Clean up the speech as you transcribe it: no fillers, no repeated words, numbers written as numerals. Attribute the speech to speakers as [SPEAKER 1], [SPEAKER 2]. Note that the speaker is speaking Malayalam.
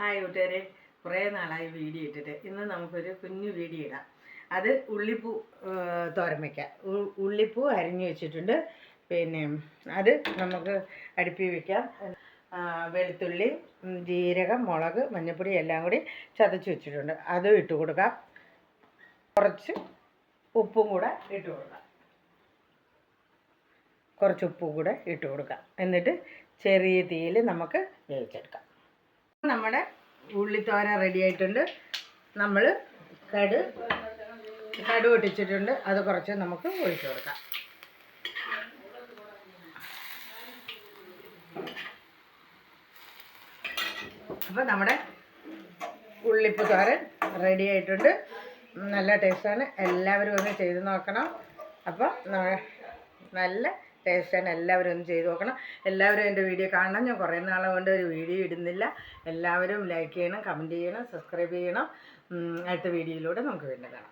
[SPEAKER 1] ഹായ് കൂട്ടുകാരെ, കുറേ നാളായി വീഡിയോ ഇട്ടിട്ട് ഇന്ന് നമുക്കൊരു കുഞ്ഞു വീഡിയോ ഇടാം. അത് ഉള്ളിപ്പൂ തോരൻ വയ്ക്കാം. ഉള്ളിപ്പൂ അരിഞ്ഞു വെച്ചിട്ടുണ്ട്. പിന്നെ അത് നമുക്ക് അടുപ്പി വയ്ക്കാം. വെളുത്തുള്ളി, ജീരകം, മുളക്, മഞ്ഞൾപ്പൊടി എല്ലാം കൂടി ചതച്ച് വെച്ചിട്ടുണ്ട്. അതും ഇട്ട് കൊടുക്കാം. കുറച്ച് ഉപ്പും കൂടെ ഇട്ട് കൊടുക്കാം. കുറച്ച് ഉപ്പും കൂടെ ഇട്ട് കൊടുക്കാം. എന്നിട്ട് ചെറിയ തീയിൽ നമുക്ക് വേവിച്ചെടുക്കാം. നമ്മുടെ ഉള്ളിത്തോരൻ റെഡി ആയിട്ടുണ്ട്. നമ്മൾ കടു പൊട്ടിച്ചിട്ടുണ്ട്. അത് കുറച്ച് നമുക്ക് ഒഴിച്ചു കൊടുക്കാം. അപ്പോൾ നമ്മുടെ ഉള്ളിപ്പ് തോരൻ റെഡി ആയിട്ടുണ്ട്. നല്ല ടേസ്റ്റാണ്. എല്ലാവരും ഒന്ന് ചെയ്ത് നോക്കണം. അപ്പോൾ നല്ല ടേസ്റ്റാണ്. എല്ലാവരും ഒന്ന് ചെയ്ത് നോക്കണം. എല്ലാവരും എൻ്റെ വീഡിയോ കാണണം. ഞാൻ കുറേ നാളെ കൊണ്ട് ഒരു വീഡിയോ ഇടുന്നില്ല. എല്ലാവരും ലൈക്ക് ചെയ്യണം, കമൻറ്റ് ചെയ്യണം, സബ്സ്ക്രൈബ് ചെയ്യണം. അടുത്ത വീഡിയോയിലൂടെ നമുക്ക് വീണ്ടും കാണാം.